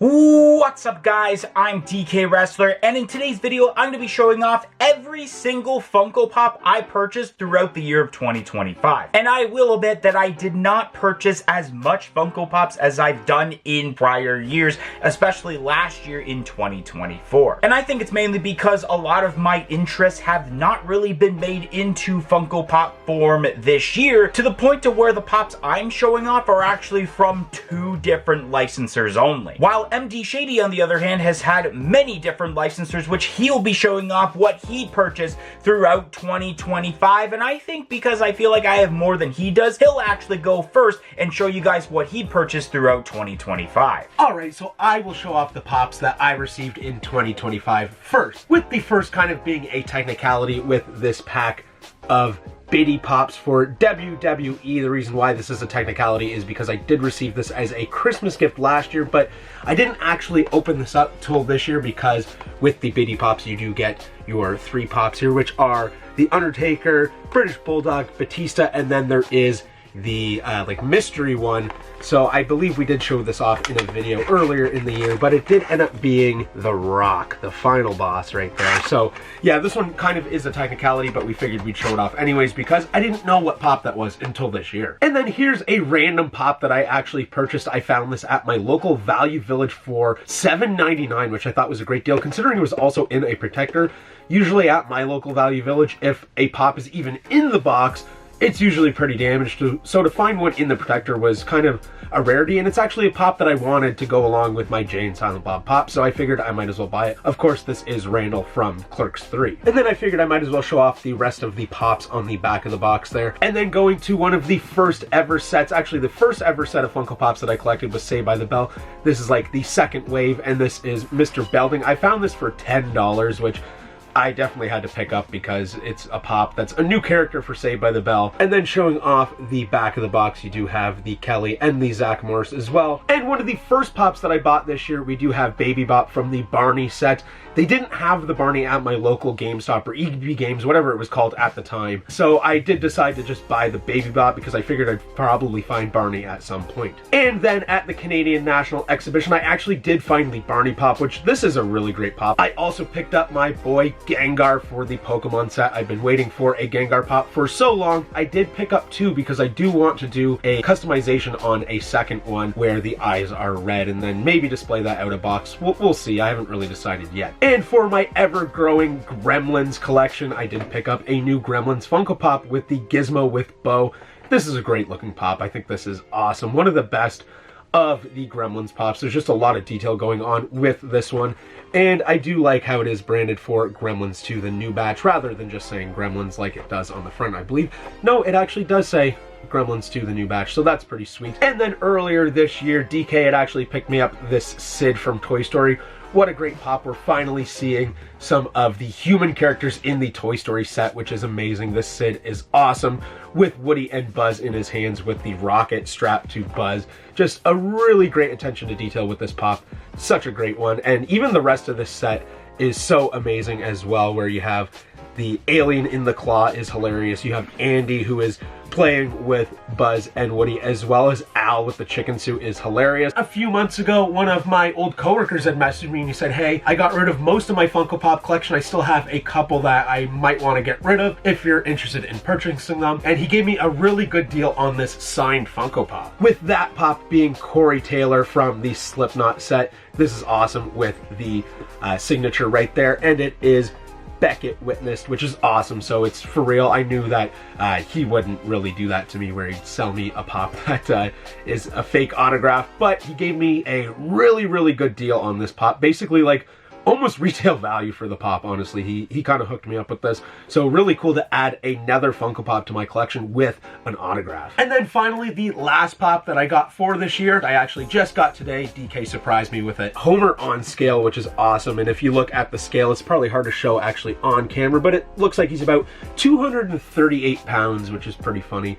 What's up guys, I'm DK Wrestler, and in today's video I'm going to be showing off every single Funko Pop I purchased throughout the year of 2025. And I will admit that I did not purchase as much Funko Pops as I've done in prior years, especially last year in 2024. And I think it's mainly because a lot of my interests have not really been made into Funko Pop form this year, to the point to where the Pops I'm showing off are actually from 2 different licensors only. While MD Shady, on the other hand, has had many different licensors, which he'll be showing off what he purchased throughout 2025. And I think because I feel like I have more than he does, he'll actually go first and show you guys what he purchased throughout 2025. Alright, so I will show off the Pops that I received in 2025 first, with the first kind of being a technicality with this pack of Biddy Pops for WWE. The reason why this is a technicality is because I did receive this as a Christmas gift last year, but I didn't actually open this up till this year because with the Biddy Pops you do get your 3 Pops here, which are the Undertaker, British Bulldog, Batista, and then there is the like mystery one. So I believe we did show this off in a video earlier in the year, but it did end up being The Rock, the final boss right there. So yeah, this one kind of is a technicality, but we figured we'd show it off anyways because I didn't know what Pop that was until this year. And then here's a random Pop that I actually purchased. I found this at my local Value Village for $7.99, which I thought was a great deal considering it was also in a protector. Usually at my local Value Village, if a Pop is even in the box, it's usually pretty damaged, so to find one in the protector was kind of a rarity, and it's actually a Pop that I wanted to go along with my Jay and Silent Bob Pop, so I figured I might as well buy it. Of course, this is Randall from Clerks 3. And then I figured I might as well show off the rest of the Pops on the back of the box there. And then going to one of the first ever sets, actually the first ever set of Funko Pops that I collected was Saved by the Bell. This is like the second wave, and this is Mr. Belding. I found this for $10, which I definitely had to pick up because it's a Pop that's a new character for Saved by the Bell. And then showing off the back of the box, you do have the Kelly and the Zach Morris as well. And one of the first Pops that I bought this year, we do have Baby Bop from the Barney set. They didn't have the Barney at my local GameStop or EB Games, whatever it was called at the time. So I did decide to just buy the Baby Bop because I figured I'd probably find Barney at some point. And then at the Canadian National Exhibition, I actually did find the Barney Pop, which this is a really great Pop. I also picked up my boy Gengar for the Pokemon set. I've been waiting for a Gengar Pop for so long. I did pick up 2 because I do want to do a customization on a second one where the eyes are red and then maybe display that out of box. We'll see. I haven't really decided yet. And for my ever-growing Gremlins collection, I did pick up a new Gremlins Funko Pop with the Gizmo with Bo. This is a great looking Pop. I think this is awesome. One of the best of the Gremlins Pops. There's just a lot of detail going on with this one. And I do like how it is branded for Gremlins 2, the new batch, rather than just saying Gremlins like it does on the front, I believe. No, it actually does say Gremlins 2, the new batch, so that's pretty sweet. And then earlier this year, DK had actually picked me up this Sid from Toy Story. What a great Pop. We're finally seeing some of the human characters in the Toy Story set, which is amazing. This Sid is awesome with Woody and Buzz in his hands with the rocket strapped to Buzz. Just a really great attention to detail with this Pop. Such a great one. And even the rest of this set is so amazing as well, where you have the alien in the claw is hilarious. You have Andy, who is playing with Buzz and Woody, as well as Al with the chicken suit is hilarious. A few months ago, one of my old coworkers had messaged me and he said, hey, I got rid of most of my Funko Pop collection. I still have a couple that I might want to get rid of if you're interested in purchasing them. And he gave me a really good deal on this signed Funko Pop. With that Pop being Corey Taylor from the Slipknot set. This is awesome with the signature right there, and it is Beckett witnessed, which is awesome. So it's for real. I knew that he wouldn't really do that to me where he'd sell me a Pop that is a fake autograph, but he gave me a really good deal on this Pop. Basically like almost retail value for the Pop, honestly. He kind of hooked me up with this. So really cool to add another Funko Pop to my collection with an autograph. And then finally, the last Pop that I got for this year, I actually just got today. DK surprised me with it. Homer on scale, which is awesome. And if you look at the scale, it's probably hard to show actually on camera, but it looks like he's about 238 pounds, which is pretty funny.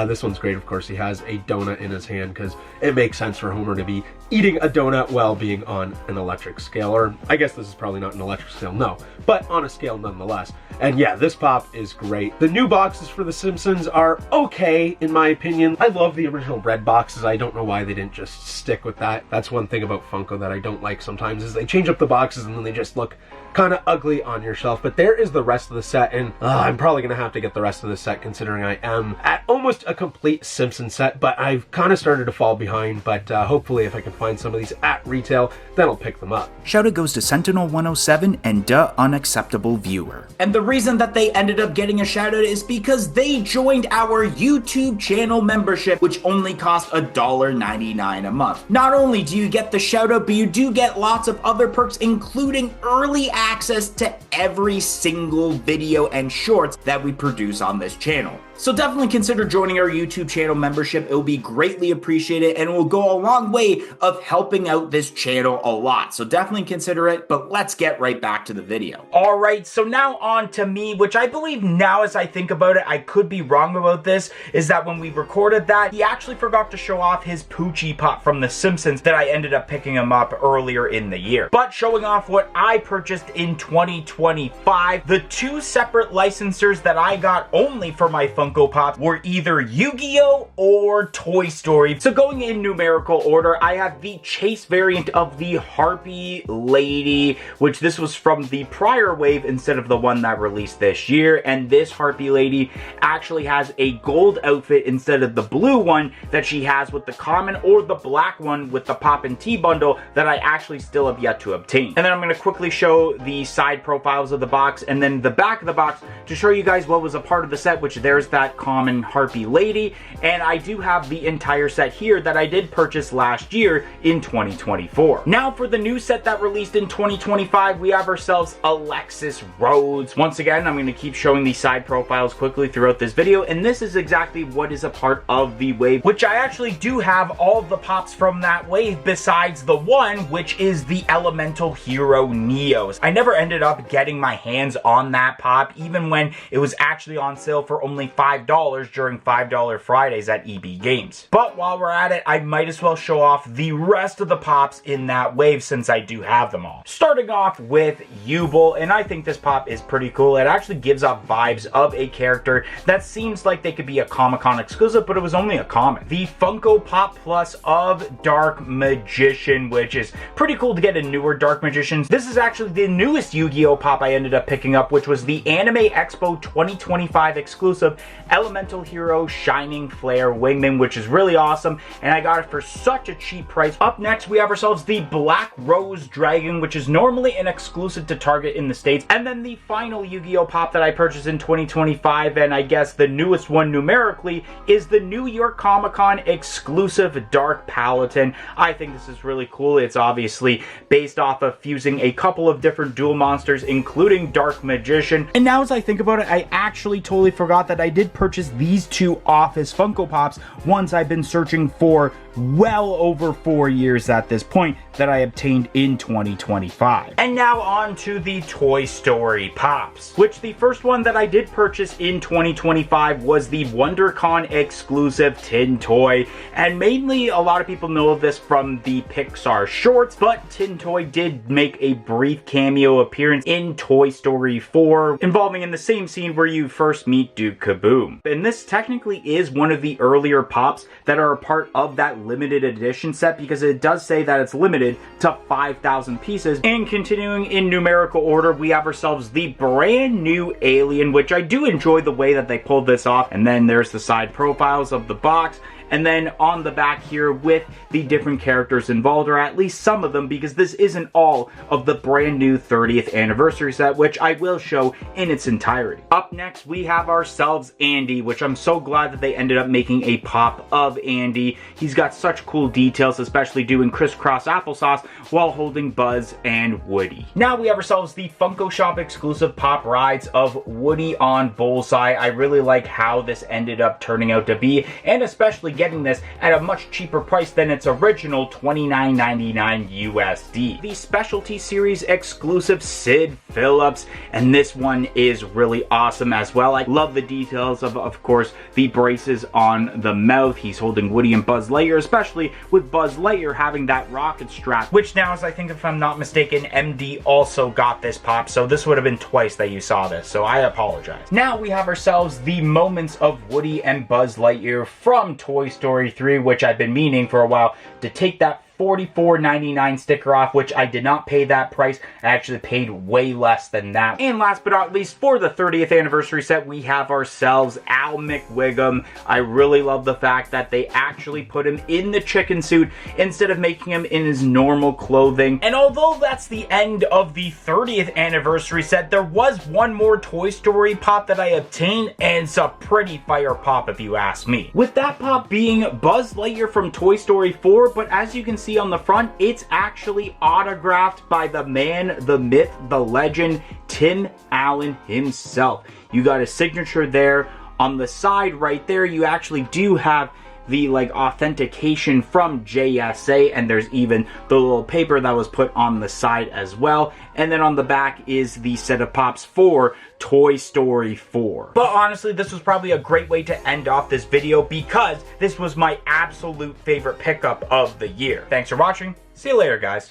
This one's great, of course. He has a donut in his hand because it makes sense for Homer to be eating a donut while being on an electric scale, or I guess guess this is probably not an electric scale, no, but on a scale nonetheless. And yeah, this pop is great. The new boxes for The Simpsons are okay, in my opinion. I love the original red boxes. I don't know why they didn't just stick with that. That's one thing about Funko that I don't like sometimes, is they change up the boxes and then they just look kind of ugly on your shelf. But there is the rest of the set, and I'm probably gonna have to get the rest of the set considering I am at almost a complete Simpsons set, but I've kind of started to fall behind. But hopefully if I can find some of these at retail, then I'll pick them up. Shout out goes to Sentinel107 and Duh Unacceptable Viewer. And the reason that they ended up getting a shout out is because they joined our YouTube channel membership, which only costs $1.99 a month. Not only do you get the shout out, but you do get lots of other perks, including early access to every single video and shorts that we produce on this channel. So definitely consider joining our YouTube channel membership. It will be greatly appreciated and it will go a long way of helping out this channel a lot. So definitely consider it, but let's get right back to the video. All right, so now on to me, which I believe now as I think about it, I could be wrong about this, is that when we recorded that, he actually forgot to show off his Poochie Pop from The Simpsons that I ended up picking him up earlier in the year. But showing off what I purchased in 2025, the two separate licensors that I got only for my Funko Pop were either Yu-Gi-Oh! Or Toy Story. So going in numerical order, I have the Chase variant of the Harpy Lady, which this was from the prior wave instead of the one that released this year, and this Harpy Lady actually has a gold outfit instead of the blue one that she has with the common, or the black one with the Pop and Tea bundle that I actually still have yet to obtain. And then I'm going to quickly show the side profiles of the box and then the back of the box to show you guys what was a part of the set, which there's that common Harpy Lady, and I do have the entire set here that I did purchase last year in 2024. Now for the new set that released in 2025, we have ourselves Alexis Rhodes. Once again, I'm going to keep showing these side profiles quickly throughout this video, and this is exactly what is a part of the wave, which I actually do have all of the pops from that wave besides the one, which is the Elemental Hero Neos. I never ended up getting my hands on that pop, even when it was actually on sale for only $5 during $5 Fridays at EB Games. But while we're at it, I might as well show off the rest of the pops in that wave since I do have them all. Starting off with Yubel, and I think this pop is pretty cool. It actually gives off vibes of a character that seems like they could be a Comic-Con exclusive, but it was only a comic. The Funko Pop Plus of Dark Magician, which is pretty cool to get a newer Dark Magician. This is actually the newest Yu-Gi-Oh! Pop I ended up picking up, which was the Anime Expo 2025 exclusive Elemental Hero Shining Flare Wingman, which is really awesome, and I got it for such a cheap price. Up next, we have ourselves the Black Rose Dragon, which is normally an exclusive to Target in the States, and then the final Yu-Gi-Oh! Pop that I purchased in 2025, and I guess the newest one numerically, is the New York Comic-Con exclusive Dark Paladin. I think this is really cool. It's obviously based off of fusing a couple of different dual monsters, including Dark Magician. And now as I think about it, I actually totally forgot that I did purchase these two Office Funko Pops ones I've been searching for well over 4 years at this point that I obtained in 2025. And now on to the Toy Story Pops, which the first one that I did purchase in 2025 was the WonderCon exclusive Tin Toy, and mainly a lot of people know of this from the Pixar shorts, but Tin Toy did make a brief cameo appearance in Toy Story 4, involving in the same scene where you first meet Duke Kaboom. And this technically is one of the earlier pops that are a part of that limited edition set, because it does say that it's limited to 5,000 pieces. And continuing in numerical order, we have ourselves the brand new Alien, which I do enjoy the way that they pulled this off. And then there's the side profiles of the box, and then on the back here with the different characters involved, or at least some of them, because this isn't all of the brand new 30th anniversary set, which I will show in its entirety. Up next, we have ourselves Andy, which I'm so glad that they ended up making a pop of Andy. He's got such cool details, especially doing crisscross applesauce while holding Buzz and Woody. Now we have ourselves the Funko Shop exclusive pop rides of Woody on Bullseye. I really like how this ended up turning out to be, and especially getting this at a much cheaper price than its original $29.99 USD. The Specialty Series exclusive Sid Phillips, and this one is really awesome as well. I love the details of course, the braces on the mouth. He's holding Woody and Buzz Lightyear, especially with Buzz Lightyear having that rocket strap, which now, as I think if I'm not mistaken, MD also got this pop, so this would have been twice that you saw this, so I apologize. Now we have ourselves the Moments of Woody and Buzz Lightyear from Toy Story 3, which I've been meaning for a while to take that $44.99 sticker off, which I did not pay that price. I actually paid way less than that. And last but not least, for the 30th anniversary set, we have ourselves Al McWiggum. I really love the fact that they actually put him in the chicken suit instead of making him in his normal clothing. And although that's the end of the 30th anniversary set, there was one more Toy Story pop that I obtained, and it's a pretty fire pop if you ask me. With that pop being Buzz Lightyear from Toy Story 4, but as you can see on the front, it's actually autographed by the man, the myth, the legend, Tim Allen himself. You got a signature there. On the side right there, you actually do have the authentication from JSA, and there's even the little paper that was put on the side as well. And then on the back is the set of pops for Toy Story 4. But honestly, this was probably a great way to end off this video because this was my absolute favorite pickup of the year. Thanks for watching. See you later, guys.